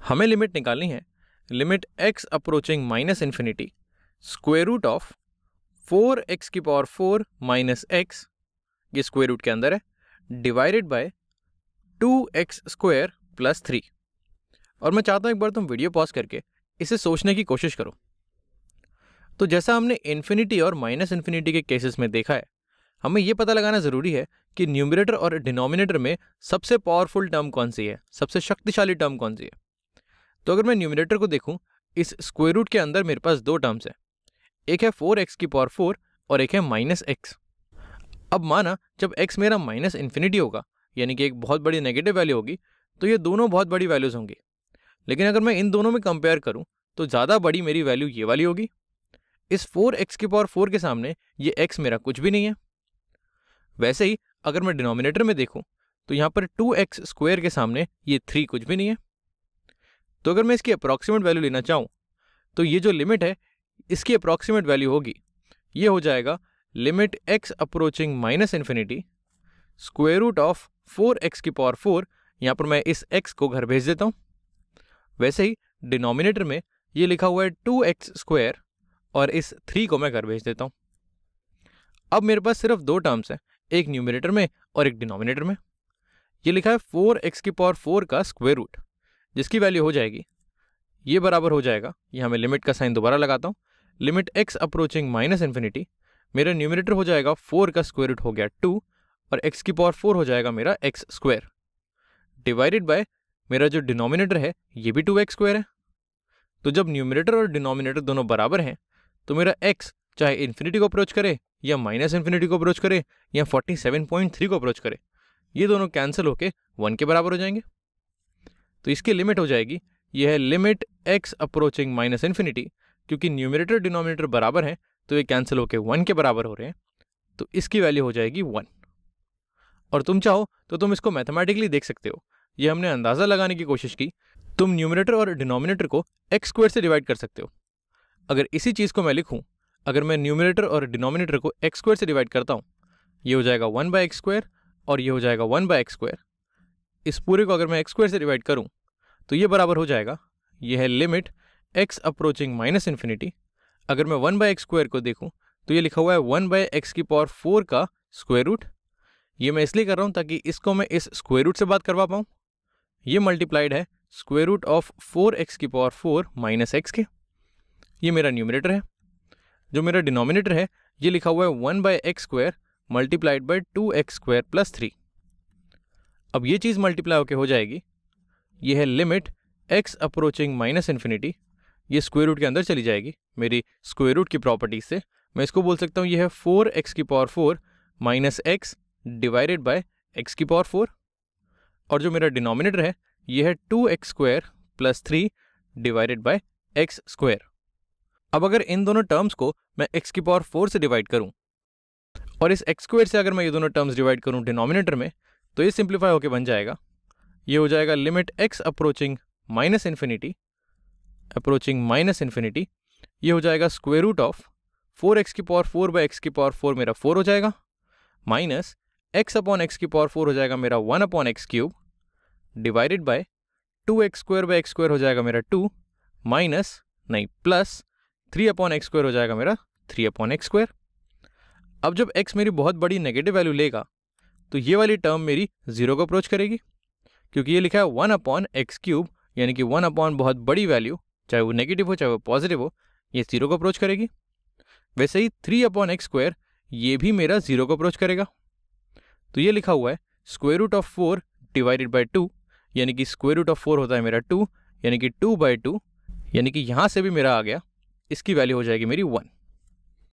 हमें लिमिट निकालनी है, limit x approaching minus infinity square root of 4x⁴ minus x, ये स्क्वायर रूट के अंदर है, डिवाइडेड बाय 2x² + 3। और मैं चाहता हूँ एक बार तुम वीडियो पॉज करके इसे सोचने की कोशिश करो। तो जैसा हमने इन्फिनिटी और माइनस इन्फिनिटी के केसेस में देखा है, हमें यह पता लगाना ज़रूरी है कि न्यूमरेटर और डिनोमिनेटर में सबसे पावरफुल टर्म कौन सी है, सबसे शक्तिशाली टर्म कौन सी है। तो अगर मैं न्यूमरेटर को देखूं, इस स्क्वायर रूट के अंदर मेरे पास दो टर्म्स हैं, एक है 4x⁴ और एक है -x। अब माना जब x मेरा माइनस इन्फिनिटी होगा, यानी कि एक बहुत बड़ी नेगेटिव वैल्यू होगी, तो ये दोनों बहुत बड़ी वैल्यूज़ होंगी। लेकिन अगर मैं इन दोनों में कंपेयर करूं तो ज़्यादा बड़ी मेरी वैल्यू ये वाली होगी। इस 4x⁴ के सामने ये x मेरा कुछ भी नहीं है। वैसे ही अगर मैं डिनोमिनेटर में देखूं तो यहाँ पर 2x² के सामने ये 3 कुछ भी नहीं है। तो अगर मैं इसकी अप्रॉक्सीमेट वैल्यू लेना चाहूँ तो ये जो लिमिट है इसकी अप्रॉक्सीमेट वैल्यू होगी, ये हो जाएगा limit x approaching minus infinity square root of 4x⁴। यहाँ पर मैं इस x को घर भेज देता हूँ। वैसे ही डिनोमिनेटर में ये लिखा हुआ है 2x² और इस 3 को मैं घर भेज देता हूँ। अब मेरे पास सिर्फ दो टर्म्स हैं, एक न्यूमरेटर में और एक डिनोमिनेटर में। ये लिखा है 4x⁴ का स्क्वायर रूट, जिसकी वैल्यू हो जाएगी, ये बराबर हो जाएगा, यहाँ मैं लिमिट का साइन दोबारा लगाता हूँ, limit x approaching minus infinity, मेरा न्यूमरेटर हो जाएगा 4 का स्क्वायर रूट हो गया 2 और x⁴ हो जाएगा मेरा x², डिवाइडेड बाय मेरा जो डिनोमिनेटर है ये भी 2x² है। तो जब न्यूमरेटर और डिनोमिनेटर दोनों बराबर हैं तो मेरा x चाहे इन्फिनिटी को अप्रोच करे या माइनस इन्फिनिटी को अप्रोच करे या 47.3 को अप्रोच करे, ये दोनों कैंसिल होके 1 के बराबर हो जाएंगे। तो इसकी लिमिट हो जाएगी, यह है limit x approaching minus infinity, क्योंकि न्यूमरेटर डिनोमिनेटर बराबर हैं तो ये कैंसिल होके 1 के बराबर हो रहे हैं, तो इसकी वैल्यू हो जाएगी 1। और तुम चाहो तो तुम इसको मैथमेटिकली देख सकते हो, ये हमने अंदाज़ा लगाने की कोशिश की। तुम न्यूमरेटर और डिनोमिनेटर को x² से डिवाइड कर सकते हो। अगर इसी चीज़ को मैं लिखूं, अगर मैं न्यूमरेटर और डिनोमिनेटर को x² से डिवाइड करता हूँ, ये हो जाएगा 1/x² और ये हो जाएगा 1/x²। इस पूरे को अगर मैं x² से डिवाइड करूँ तो ये बराबर हो जाएगा, ये है limit x approaching minus infinity. अगर मैं 1/x² को देखूँ तो ये लिखा हुआ है 1/x⁴ का स्क्वायर रूट। ये मैं इसलिए कर रहा हूँ ताकि इसको मैं इस स्क्वायर रूट से बात करवा पाऊँ। ये मल्टीप्लाइड है square root of 4x⁴ minus x के, ये मेरा न्यूमरेटर है। जो मेरा डिनोमिनेटर है ये लिखा हुआ है 1/x² मल्टीप्लाइड बाय 2x² + 3। अब ये चीज़ मल्टीप्लाई होके हो जाएगी, ये है limit x approaching minus infinity, ये स्क्वायर रूट के अंदर चली जाएगी मेरी स्क्वायर रूट की प्रॉपर्टीज से। मैं इसको बोल सकता हूँ ये है 4x⁴ minus x divided by x⁴। और जो मेरा डिनोमिनेटर है ये है 2x² + 3 डिवाइडेड बाय x²। अब अगर इन दोनों टर्म्स को मैं x⁴ से डिवाइड करूं और इस x² से अगर मैं ये दोनों टर्म्स डिवाइड करूं डिनोमिनेटर में, तो ये सिंप्लीफाई होके बन जाएगा, ये हो जाएगा limit x approaching minus infinity, ये हो जाएगा स्क्वायर रूट ऑफ 4x⁴/x⁴ मेरा 4 हो जाएगा, माइनस x/x⁴ हो जाएगा मेरा 1/x³ डिवाइडेड बाय 2x²/x² हो जाएगा मेरा 2 माइनस नहीं प्लस 3/x² हो जाएगा मेरा 3/x²। अब जब x मेरी बहुत बड़ी नेगेटिव वैल्यू लेगा तो ये वाली टर्म मेरी 0 को अप्रोच करेगी, क्योंकि ये लिखा है 1/x³, यानी कि 1/ बहुत बड़ी वैल्यू, चाहे वो नेगेटिव हो चाहे वो पॉजिटिव हो, ये 0 को अप्रोच करेगी। वैसे ही 3/x², ये भी मेरा 0 को अप्रोच करेगा। तो ये लिखा हुआ है square root of 4 divided by 2, यानी कि स्क्वायर रूट ऑफ 4 होता है मेरा 2, यानी कि 2/2, यानी कि यहाँ से भी मेरा आ गया, इसकी वैल्यू हो जाएगी मेरी 1।